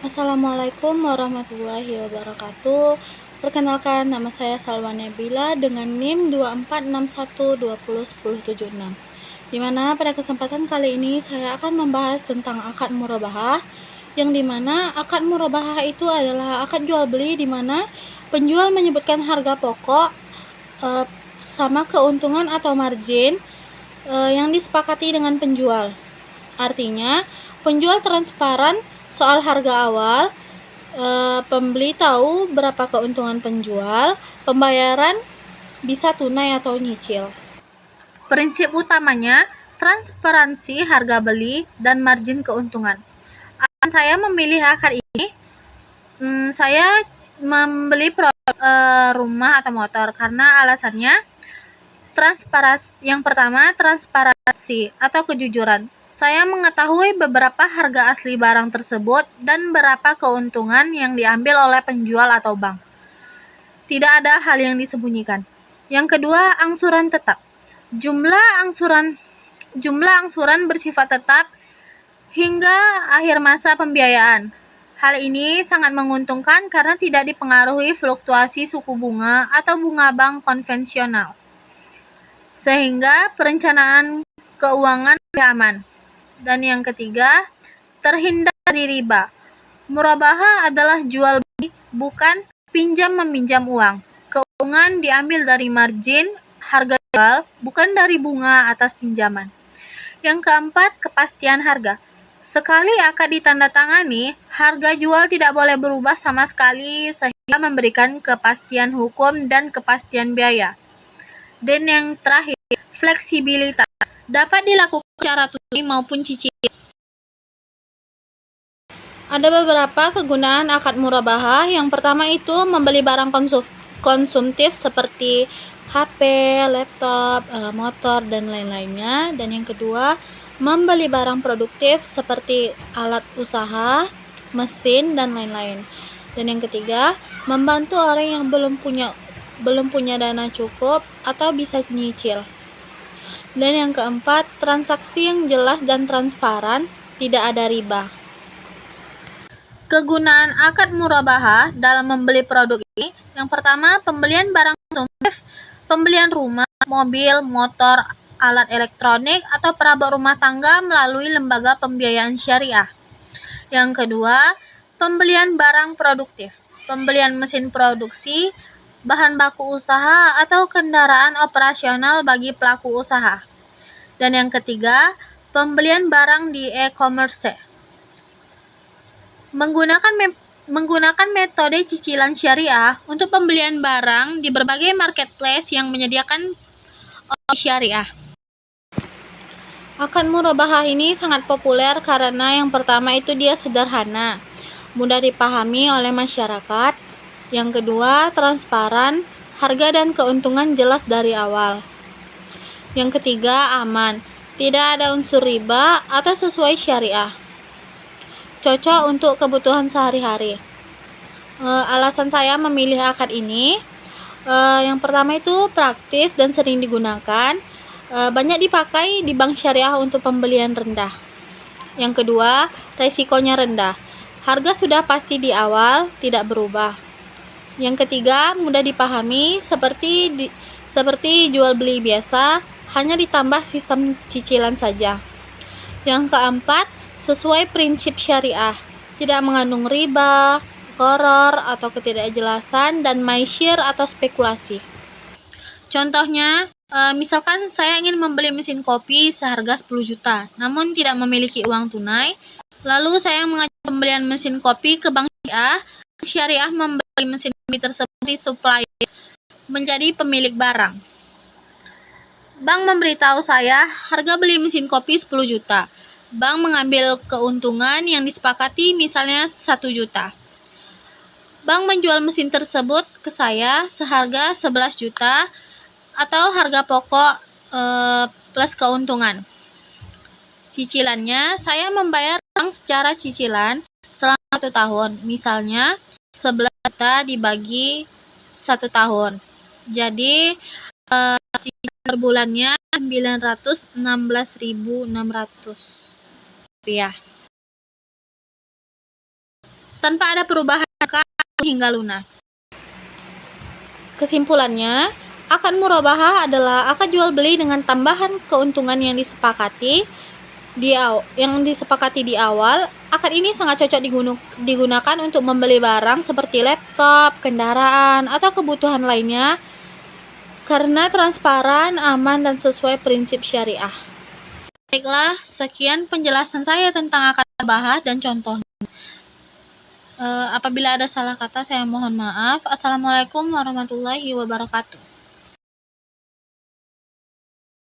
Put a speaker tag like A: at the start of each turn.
A: Assalamualaikum warahmatullahi wabarakatuh. Perkenalkan, nama saya Salwa Nabila dengan NIM 2461201076. Dimana pada kesempatan kali ini saya akan membahas tentang akad murabahah, yang dimana akad murabahah itu adalah akad jual beli dimana penjual menyebutkan harga pokok sama keuntungan atau margin yang disepakati dengan penjual. Artinya, penjual transparan soal harga awal, pembeli tahu berapa keuntungan penjual, pembayaran bisa tunai atau nyicil.
B: Prinsip utamanya, transparansi harga beli dan margin keuntungan. Alasan saya memilih akad ini, saya membeli produk rumah atau motor karena alasannya yang pertama, transparansi atau kejujuran. Saya mengetahui beberapa harga asli barang tersebut dan berapa keuntungan yang diambil oleh penjual atau bank. Tidak ada hal yang disembunyikan. Yang kedua, angsuran tetap. Jumlah angsuran bersifat tetap hingga akhir masa pembiayaan. Hal ini sangat menguntungkan karena tidak dipengaruhi fluktuasi suku bunga atau bunga bank konvensional, sehingga perencanaan keuangan lebih aman. Dan yang ketiga, terhindar dari riba. Murabahah adalah jual beli, bukan pinjam-meminjam uang. Keuntungan diambil dari margin harga jual, bukan dari bunga atas pinjaman. Yang keempat, kepastian harga. Sekali akad ditandatangani, harga jual tidak boleh berubah sama sekali sehingga memberikan kepastian hukum dan kepastian biaya. Dan yang terakhir, fleksibilitas. Dapat dilakukan secara tunai maupun cicilan.
A: Ada beberapa kegunaan akad murabahah. Yang pertama itu membeli barang konsumtif seperti HP, laptop, motor, dan lain-lainnya. Dan yang kedua, membeli barang produktif seperti alat usaha, mesin, dan lain-lain. Dan yang ketiga, membantu orang yang belum punya dana cukup atau bisa nyicil. Dan yang keempat, transaksi yang jelas dan transparan, tidak ada riba.
B: Kegunaan akad murabahah dalam membeli produk ini, yang pertama, pembelian barang konsumtif, pembelian rumah, mobil, motor, alat elektronik, atau perabot rumah tangga melalui lembaga pembiayaan syariah. Yang kedua, pembelian barang produktif, pembelian mesin produksi, bahan baku usaha, atau kendaraan operasional bagi pelaku usaha. Dan yang ketiga, pembelian barang di e-commerce. Menggunakan metode cicilan syariah untuk pembelian barang di berbagai marketplace yang menyediakan syariah.
A: Akad murabahah ini sangat populer karena yang pertama itu dia sederhana, mudah dipahami oleh masyarakat. Yang kedua, transparan, harga dan keuntungan jelas dari awal. Yang ketiga, aman, tidak ada unsur riba atau sesuai syariah. Cocok untuk kebutuhan sehari-hari. Alasan saya memilih akad ini, yang pertama itu praktis dan sering digunakan, banyak dipakai di bank syariah untuk pembelian rendah. Yang kedua, resikonya rendah, harga sudah pasti di awal, tidak berubah. Yang ketiga, mudah dipahami, seperti jual beli biasa, hanya ditambah sistem cicilan saja. Yang keempat, sesuai prinsip syariah, tidak mengandung riba, gharar atau ketidakjelasan, dan maisir atau spekulasi.
B: Contohnya, misalkan saya ingin membeli mesin kopi seharga 10 juta, namun tidak memiliki uang tunai, lalu saya mengajukan pembelian mesin kopi ke bank syariah membeli mesin kopi tersebut di supplier, menjadi pemilik barang. Bank memberitahu saya harga beli mesin kopi 10 juta. Bank mengambil keuntungan yang disepakati misalnya 1 juta. Bank menjual mesin tersebut ke saya seharga 11 juta atau harga pokok plus keuntungan. Cicilannya, saya membayar bank secara cicilan selama 1 tahun. Misalnya 11 juta dibagi 1 tahun. Jadi cicilan per bulannya 916.600 rupiah. tanpa ada perubahan hingga lunas.
A: Kesimpulannya, akad murabahah adalah akad jual beli dengan tambahan keuntungan yang disepakati di awal. Akad ini sangat cocok digunakan untuk membeli barang seperti laptop, kendaraan, atau kebutuhan lainnya karena transparan, aman, dan sesuai prinsip syariah.
B: Baiklah, sekian penjelasan saya tentang akad murabahah dan contohnya. Apabila ada salah kata, saya mohon maaf. Assalamualaikum warahmatullahi wabarakatuh.